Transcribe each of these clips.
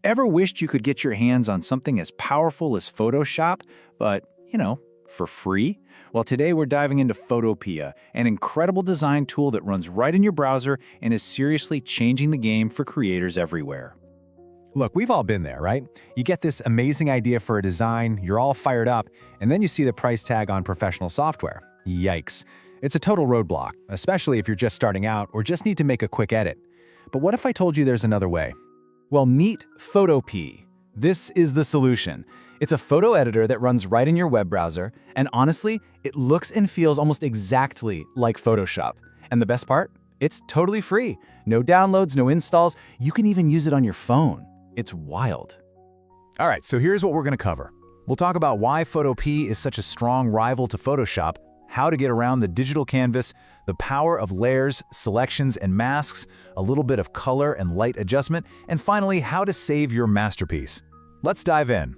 Ever wished you could get your hands on something as powerful as Photoshop, but, for free? Well, today we're diving into Photopea, an incredible design tool that runs right in your browser and is seriously changing the game for creators everywhere. Look, we've all been there, right? You get this amazing idea for a design, you're all fired up, and then you see the price tag on professional software. Yikes. It's a total roadblock, especially if you're just starting out or just need to make a quick edit. But what if I told you there's another way? Well, meet Photopea. This is the solution. It's a photo editor that runs right in your web browser, and honestly, it looks and feels almost exactly like Photoshop. And the best part? It's totally free. No downloads, no installs. You can even use it on your phone. It's wild. All right, so here's what we're gonna cover. We'll talk about why Photopea is such a strong rival to Photoshop, how to get around the digital canvas, the power of layers, selections, and masks, a little bit of color and light adjustment, and finally, how to save your masterpiece. Let's dive in.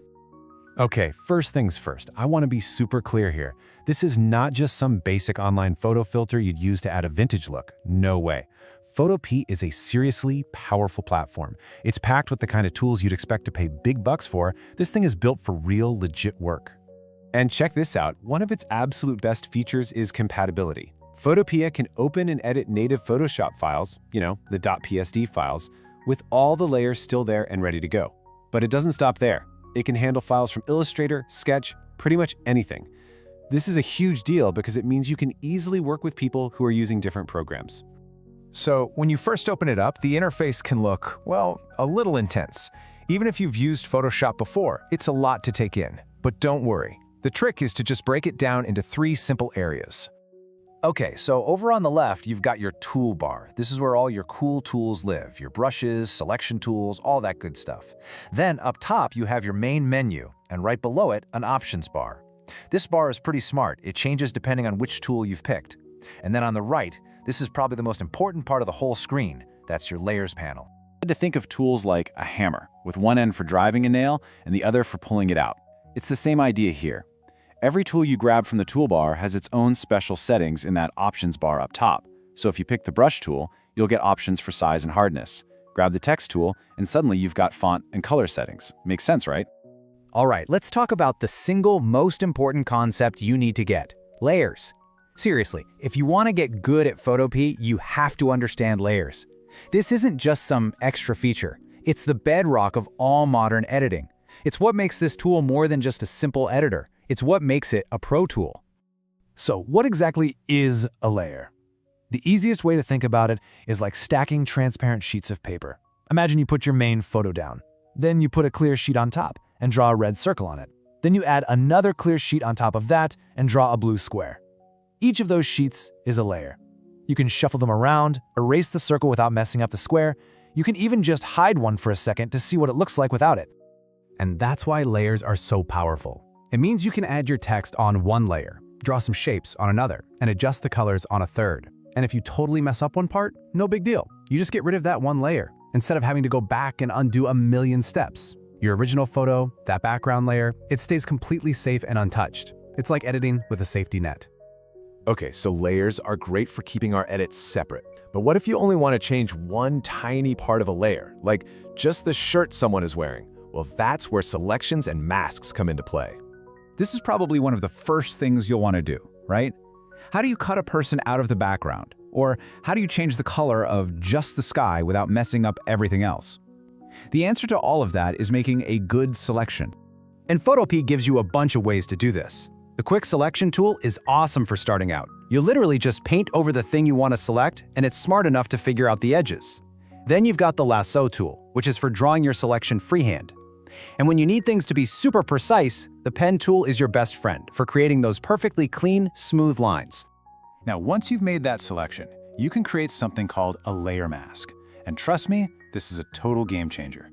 Okay, first things first, I want to be super clear here. This is not just some basic online photo filter you'd use to add a vintage look. No way. Photopea is a seriously powerful platform. It's packed with the kind of tools you'd expect to pay big bucks for. This thing is built for real, legit work. And check this out, one of its absolute best features is compatibility. Photopea can open and edit native Photoshop files, the .psd files, with all the layers still there and ready to go. But it doesn't stop there. It can handle files from Illustrator, Sketch, pretty much anything. This is a huge deal because it means you can easily work with people who are using different programs. So when you first open it up, the interface can look, well, a little intense. Even if you've used Photoshop before, it's a lot to take in. But don't worry. The trick is to just break it down into 3 simple areas. Okay, so over on the left, you've got your toolbar. This is where all your cool tools live, your brushes, selection tools, all that good stuff. Then up top, you have your main menu, and right below it, an options bar. This bar is pretty smart. It changes depending on which tool you've picked. And then on the right, this is probably the most important part of the whole screen. That's your layers panel. I had to think of tools like a hammer, with one end for driving a nail and the other for pulling it out. It's the same idea here. Every tool you grab from the toolbar has its own special settings in that options bar up top. So if you pick the brush tool, you'll get options for size and hardness. Grab the text tool, and suddenly you've got font and color settings. Makes sense, right? All right, let's talk about the single most important concept you need to get: layers. Seriously, if you want to get good at Photopea, you have to understand layers. This isn't just some extra feature. It's the bedrock of all modern editing. It's what makes this tool more than just a simple editor. It's what makes it a pro tool. So what exactly is a layer? The easiest way to think about it is like stacking transparent sheets of paper. Imagine you put your main photo down. Then you put a clear sheet on top and draw a red circle on it. Then you add another clear sheet on top of that and draw a blue square. Each of those sheets is a layer. You can shuffle them around, erase the circle without messing up the square. You can even just hide one for a second to see what it looks like without it. And that's why layers are so powerful. It means you can add your text on one layer, draw some shapes on another, and adjust the colors on a third. And if you totally mess up one part, no big deal. You just get rid of that one layer, instead of having to go back and undo a million steps. Your original photo, that background layer, it stays completely safe and untouched. It's like editing with a safety net. Okay, so layers are great for keeping our edits separate. But what if you only want to change one tiny part of a layer, like just the shirt someone is wearing? Well, that's where selections and masks come into play. This is probably one of the first things you'll want to do, right? How do you cut a person out of the background? Or how do you change the color of just the sky without messing up everything else? The answer to all of that is making a good selection. And Photopea gives you a bunch of ways to do this. The quick selection tool is awesome for starting out. You literally just paint over the thing you want to select, and it's smart enough to figure out the edges. Then you've got the lasso tool, which is for drawing your selection freehand. And when you need things to be super precise, the pen tool is your best friend for creating those perfectly clean, smooth lines. Now, once you've made that selection, you can create something called a layer mask. And trust me, this is a total game changer.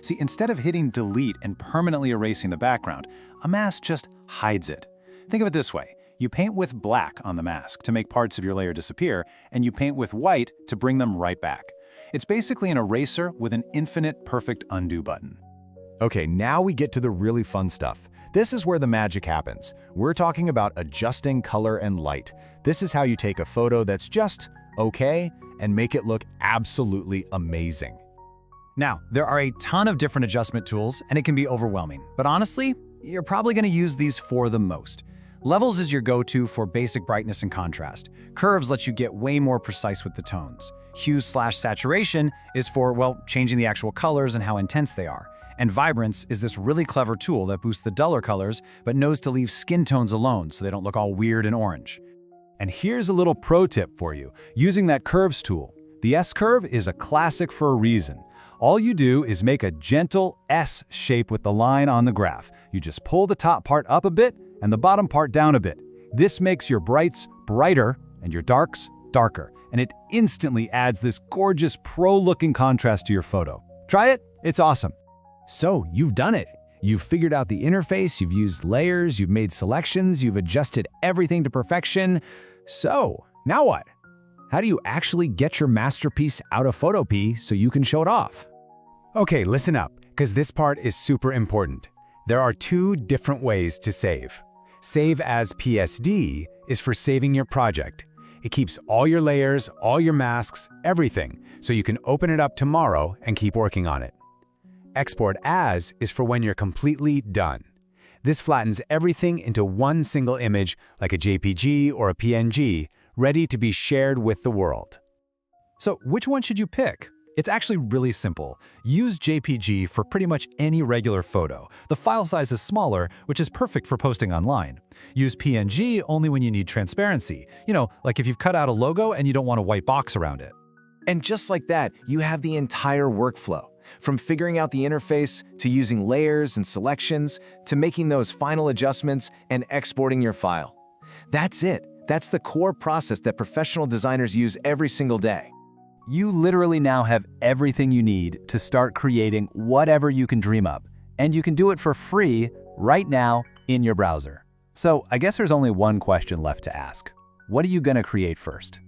See, instead of hitting delete and permanently erasing the background, a mask just hides it. Think of it this way. You paint with black on the mask to make parts of your layer disappear, and you paint with white to bring them right back. It's basically an eraser with an infinite perfect undo button. Okay, now we get to the really fun stuff. This is where the magic happens. We're talking about adjusting color and light. This is how you take a photo that's just okay and make it look absolutely amazing. Now, there are a ton of different adjustment tools, and it can be overwhelming. But honestly, you're probably going to use these for the most. Levels is your go-to for basic brightness and contrast. Curves let you get way more precise with the tones. Hues/saturation is for, well, changing the actual colors and how intense they are. And vibrance is this really clever tool that boosts the duller colors, but knows to leave skin tones alone so they don't look all weird and orange. And here's a little pro tip for you, using that curves tool. The S-curve is a classic for a reason. All you do is make a gentle S shape with the line on the graph. You just pull the top part up a bit and the bottom part down a bit. This makes your brights brighter and your darks darker, and it instantly adds this gorgeous pro-looking contrast to your photo. Try it, it's awesome. So you've done it. You've figured out the interface, you've used layers, you've made selections, you've adjusted everything to perfection. So now what? How do you actually get your masterpiece out of Photopea so you can show it off? Okay, listen up, because this part is super important. There are two different ways to save. Save as PSD is for saving your project. It keeps all your layers, all your masks, everything, so you can open it up tomorrow and keep working on it. Export as is for when you're completely done. This flattens everything into one single image like a JPG or a PNG, ready to be shared with the world. So which one should you pick? It's actually really simple. Use JPG for pretty much any regular photo. The file size is smaller, which is perfect for posting online. Use PNG only when you need transparency. Like if you've cut out a logo and you don't want a white box around it. And just like that, you have the entire workflow. From figuring out the interface, to using layers and selections, to making those final adjustments and exporting your file. That's it. That's the core process that professional designers use every single day. You literally now have everything you need to start creating whatever you can dream up. And you can do it for free right now in your browser. So I guess there's only one question left to ask. What are you going to create first?